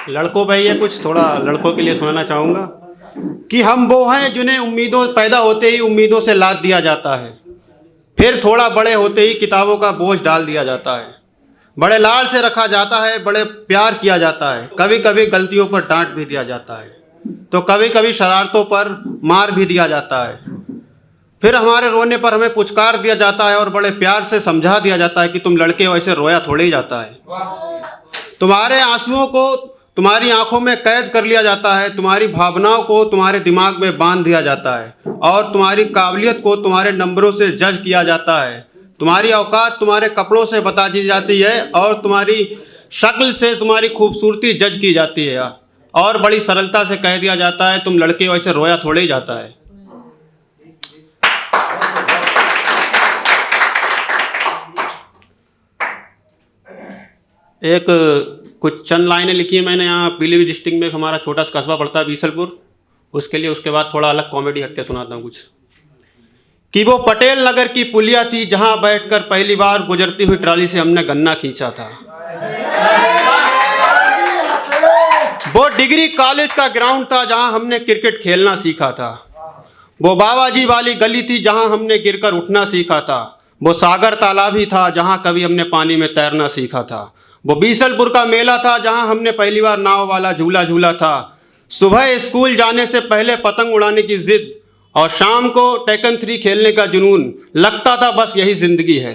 लड़कों पे ये कुछ थोड़ा लड़कों के लिए सुनाना चाहूँगा कि हम वो हैं जिन्हें उम्मीदों पैदा होते ही उम्मीदों से लाद दिया जाता है, फिर थोड़ा बड़े होते ही किताबों का बोझ डाल दिया जाता है, बड़े लाड से रखा जाता है, बड़े प्यार किया जाता है, कभी कभी गलतियों पर डांट भी दिया जाता है, तो कभी कभी शरारतों पर मार भी दिया जाता है, फिर हमारे रोने पर हमें पुचकार दिया जाता है और बड़े प्यार से समझा दिया जाता है कि तुम लड़के हो, ऐसे रोया थोड़े ही जाता है। तुम्हारे आंसुओं को तुम्हारी आंखों में कैद कर लिया जाता है, तुम्हारी भावनाओं को तुम्हारे दिमाग में बांध दिया जाता है और तुम्हारी काबिलियत को तुम्हारे नंबरों से जज किया जाता है। तुम्हारी औकात तुम्हारे कपड़ों से बता दी जाती है और तुम्हारी शक्ल से तुम्हारी खूबसूरती जज की जाती है और बड़ी सरलता से कह दिया जाता है तुम लड़के हो, ऐसे रोया थोड़े ही जाता है। एक कुछ चंद लाइनें लिखी है मैंने यहाँ पीलीभीत डिस्ट्रिक्ट में, हमारा छोटा सा कस्बा पड़ता है बीसलपुर, उसके लिए उसके बाद थोड़ा अलग कॉमेडी हट के सुनाता हूँ कुछ। कि वो पटेल नगर की पुलिया थी जहाँ बैठकर पहली बार गुजरती हुई ट्राली से हमने गन्ना खींचा था। वो डिग्री कॉलेज का ग्राउंड था जहाँ हमने क्रिकेट खेलना सीखा था। वो बाबाजी वाली गली थी जहाँ हमने गिरकर उठना सीखा था। वो सागर तालाब ही था जहाँ कभी हमने पानी में तैरना सीखा था। वो बीसलपुर का मेला था जहाँ हमने पहली बार नाव वाला झूला झूला था। सुबह स्कूल जाने से पहले पतंग उड़ाने की जिद और शाम को टेकन 3 खेलने का जुनून, लगता था बस यही ज़िंदगी है।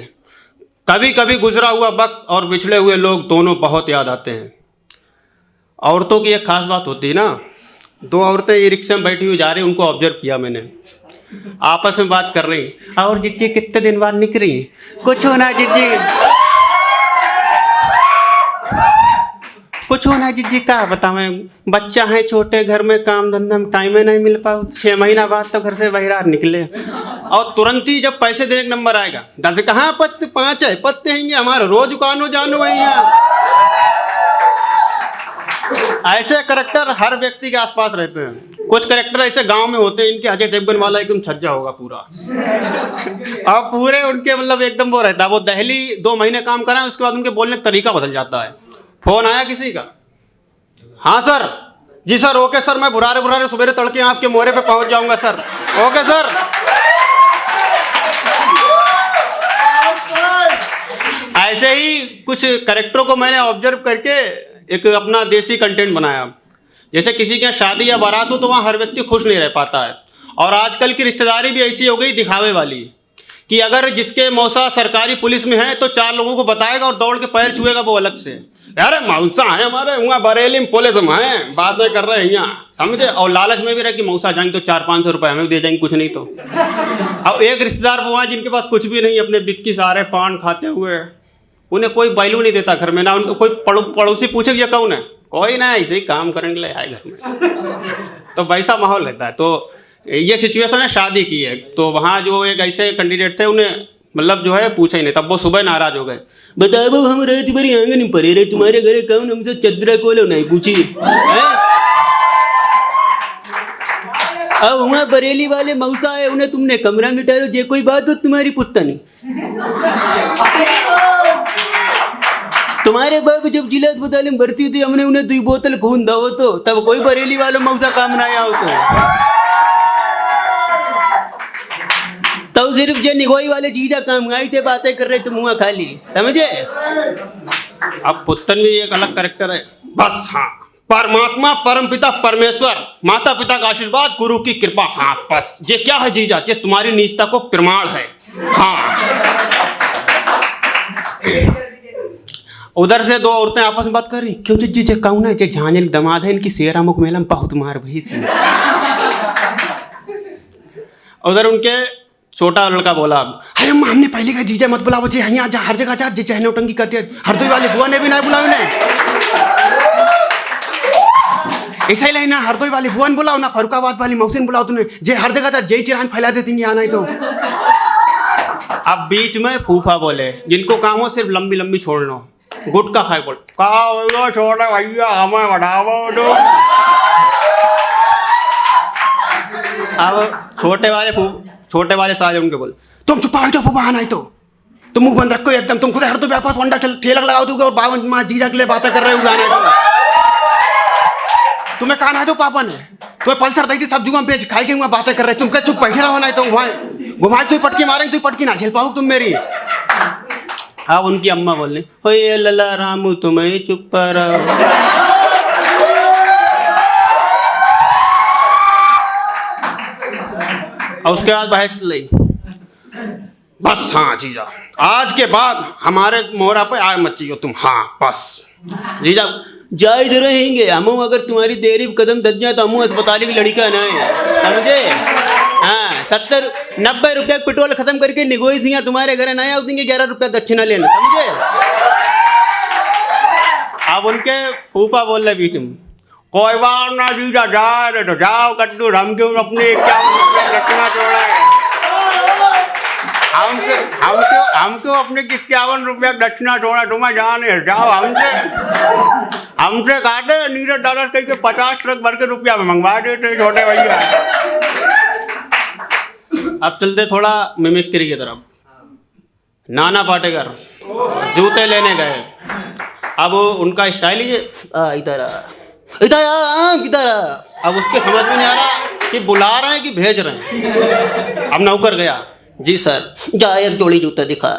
कभी कभी गुजरा हुआ वक्त और बिछड़े हुए लोग दोनों बहुत याद आते हैं। औरतों की एक खास बात होती है ना, 2 औरतें ई रिक्शा में बैठी हुई जा रही, उनको ऑब्जर्व किया मैंने, आपस में बात कर रही। और जिज्जी कितने दिन बाद निकली? कुछ होना जिज्जी, कुछ होना जिज्जी, क्या बतावें, बच्चा है छोटे, घर में काम धंधा में टाइम ही नहीं मिल पाओ। 6 महीना बाद तो घर से बाहर निकले और तुरंत ही जब पैसे देने का नंबर आएगा 10 कहाँ पत्ते 5 है पत्ते हैं हमारे रोज कानो जानो है यहाँ। ऐसे करेक्टर हर व्यक्ति के आसपास रहते हैं। कुछ करेक्टर ऐसे गांव में होते हैं, इनके अजय देवगन वाला एकदम छज्जा होगा पूरा और पूरे उनके मतलब एकदम वो रहता है। वो दहली 2 महीने काम कराएं, उसके बाद उनके बोलने का तरीका बदल जाता है। फोन आया किसी का, हाँ सर, जी सर, ओके सर, मैं बुरारे सुबेरे तड़के आपके मोहरे पे पहुंच जाऊंगा सर, ओके सर। ऐसे ही कुछ करेक्टरों को मैंने ऑब्जर्व करके एक अपना देसी कंटेंट बनाया। जैसे किसी के यहाँ शादी या बारात हो तो वहाँ हर व्यक्ति खुश नहीं रह पाता है, और आजकल की रिश्तेदारी भी ऐसी हो गई दिखावे वाली कि अगर जिसके मौसा सरकारी पुलिस में है तो 4 लोगों को बताएगा और दौड़ के पैर छुएगा वो अलग से, अरे मौसा है हमारे वहाँ बरेली में पुलिस में है, बातें कर रहे हैं यहाँ, समझे। और लालच में भी रहे कि मौसा जाएंगे तो 400-500 रुपये हमें दे जाएंगे, कुछ नहीं तो। अब एक रिश्तेदार वो है जिनके पास कुछ भी नहीं, अपने बिक्की सारे पान खाते हुए, उन्हें कोई वैल्यू नहीं देता घर में ना। उनको कोई पड़ोसी पूछे ये कौन है, कोई ना, ऐसे ही काम करने के लिए आए घर में। तो वैसा माहौल रहता है। तो ये सिचुएशन है शादी की है। तो वहाँ जो एक ऐसे कैंडिडेट थे, उन्हें मतलब जो है पूछा ही नहीं, तब वो सुबह नाराज हो गए, बताओ हम रहे तुम्हारी आंगन में पड़े रहे, तुम्हारे घरे कौन हमसे चदरा कोलो नहीं पूछी। अब वहाँ बरेली वाले मौसा है, उन्हें तुमने कमरा में डालो, जे कोई बात हो तुम्हारी पुत्ता नहीं। तुम्हारे बाप जब जिला अस्पताल में भर्ती थी, हमने उन्हें 2 बोतल खून दो तो तब कोई बरेली वाला मौसा काम ना आया हो तो सिर्फ जो निगोई वाले जीजा काम आई थे, बातें कर रहे थे मुँह खाली, समझे। अब पुत्तन भी एक अलग कैरेक्टर है बस। हाँ, परमात्मा परमपिता परमेश्वर, माता पिता का आशीर्वाद, गुरु की कृपा, हाँ बस। ये क्या है जीजा, ये तुम्हारी निजता को प्रमाण है। हाँ, उधर से 2 औरतें आपस में बात कर रही, क्यों जी जे कौन है, जे झांझल दमाद है, इनकी शेरा मुख मेला में बहुत मार भई थी। उधर उनके छोटा लड़का बोला, अरे अम्मा हमने पहले कहा जीजा मत बुलाओ, जे यहाँ जा, हर जगह जा, जे चहने उटंगी करते हैं। हरदोई वाले बुआ ने भी नहीं बुलाया उन्हें, ऐसा ही ना, हरदोई वाली बुआ ने बुलाओ ना, फरुखाबाद वाली मौसी बुलाओ, तुमने जे हर जगह जा, जय चिरान फैला देती यहाँ नहीं तो। अब बीच में फूफा बोले, जिनको काम हो सिर्फ लंबी लंबी छोड़ना, गुटका खाए बोल, का छोड़ा भैया हमें बढ़ावो दो। अब छोटे वाले साले उनके बोल, तुम चुप बैठो फूफा, आना ही तो तुम मुंह बंद रखो एकदम, तुम खुद हर तो व्यापार वंडा ठेलक लगाओ दोगे और बाबा माँ जीजा के लिए बातें कर रहे हो गाना। तुम्हें कहा ना तो पापा ने तुम्हें पल्सर दी थी, सब जुआ बेच खाई गई, बातें कर रहे तुम क्या चुप बैठे रहो ना, तुम वहाँ घुमाए तू पटकी मारेंगे, तू पटकी ना झेल पाओ तुम मेरी। अब उनकी अम्मा बोलने, होए लल्ला रामू तुम्हें चुप रहो। और उसके बाद बहस चल रही, बस हाँ जीजा आज के बाद हमारे मोहरा पे आए मत चाहिए तुम, हाँ बस जीजा जा इधर रहेंगे हम, अगर तुम्हारी देरी कदम दज जाए तो हम अस्पताल की लड़का ना है, समझे। हाँ 70-90 रुपये पेट्रोल खत्म करके निगोई थी तुम्हारे घर नया देंगे 11 रुपये दक्षिणा लेना, समझे। अब उनके फूफा बोल रहे बीच में, कोई बात ना जीजा जा रहे तो जाओ कद्दू, हम क्यों अपने दक्षिणा छोड़ा है, हम क्यों अपने 51 रुपया दक्षिणा छोड़ा, तुम्हें जाने जाओ, हमसे काटे नीरज डॉलर कह के 50 ट्रक भर के रुपया में मंगवा देते छोटे भैया। अब चलते थोड़ा मिमिक्री की तरफ। नाना पाटेकर जूते लेने गए, अब उनका स्टाइल ही इधर इधर, अब उसके समझ में नहीं आ रहा कि बुला रहे हैं कि भेज रहे हैं। अब नौकर गया, जी सर जा एक जोड़ी जूता दिखा,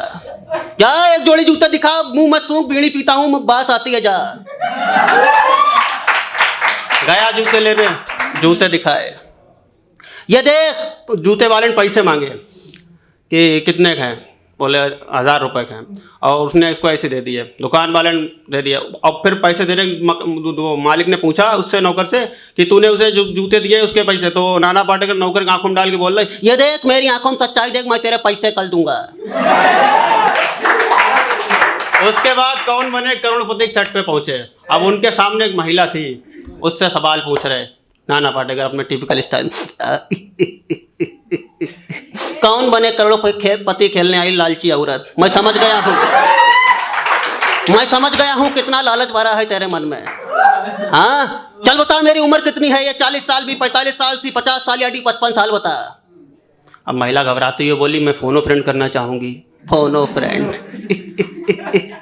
जा एक जोड़ी जूता दिखा, मुंह मत सूंघ, बीड़ी पीता हूँ बास आती है, जा। गया जूते लेने, जूते दिखाए, ये देख, जूते वाले ने पैसे मांगे कि कितने के हैं, बोले 1000 रुपये के हैं, और उसने इसको ऐसे दे दिए, दुकान वाले ने दे दिया। अब फिर पैसे देने मालिक ने पूछा उससे, नौकर से, कि तूने उसे जो जूते दिए उसके पैसे, तो नाना पाटेकर नौकर की आंखों में डाल के बोल रहे, ये देख मेरी आंखों में सच्चाई देख, मैं तेरे पैसे कल दूंगा। उसके बाद कौन बने करोड़पति के सेट पे पहुंचे। अब उनके सामने एक महिला थी, उससे सवाल पूछ रहे नाना पाटेकर अपने टिपिकल स्टाइल, कौन बने करोड़पति खेलने आई लालची औरत। मैं समझ गया हूँ कितना लालच भरा है तेरे मन में। हाँ चल बता मेरी उम्र कितनी है, ये 40 साल भी, 45 साल सी, 50 साल या 55 साल बता। अब महिला घबराती हुई बोली, मैं फोनो फ्रेंड करना चाहूंगी। फोनो फ्रेंड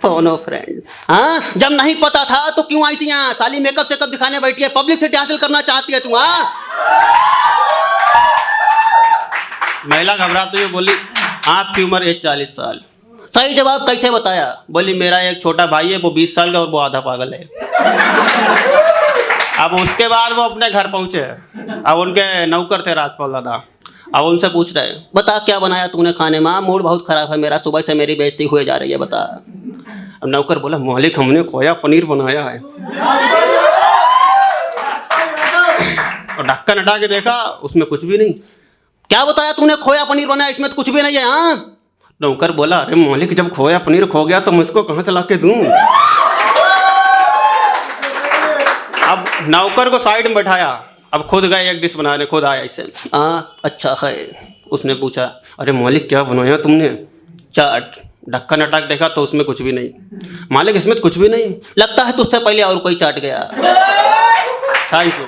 फोनो फ्रेंड, हाँ जब नहीं पता था तो क्यों आई थी यहाँ, साली मेकअप चेकअप दिखाने बैठी है, पब्लिसिटी हासिल करना चाहती है तू। हाँ महिला घबराती हुई बोली, आपकी उम्र है 40 साल। सही जवाब कैसे बताया, बोली मेरा एक छोटा भाई है, वो 20 साल का और वो आधा पागल है। अब उसके बाद वो अपने घर पहुंचे, अब उनके नौकर थे राजपाल दादा, अब उनसे पूछ रहे, बता क्या बनाया तूने खाने में, मूड बहुत खराब है मेरा, सुबह से मेरी बेइज्जती हुए जा रही है, बता। अब नौकर बोला, मालिक हमने खोया पनीर बनाया है। और ढक्कन हटा के देखा, उसमें कुछ भी नहीं। क्या बताया तूने, खोया पनीर बनाया, इसमें तो कुछ भी नहीं है। हाँ नौकर बोला, अरे मालिक जब खोया पनीर खो गया तो मैं इसको कहाँ से ला के दूँ। अब नौकर को साइड में बैठाया, अब खुद गए एक डिश बनाने, खुद आया इससे, हाँ अच्छा है। उसने पूछा, अरे मालिक क्या बनाया तुमने, चाट। ढक्कन हटा के देखा तो उसमें कुछ भी नहीं। मालिक इसमें तो कुछ भी नहीं, लगता है तुझसे पहले और कोई चाट गया। Thank you.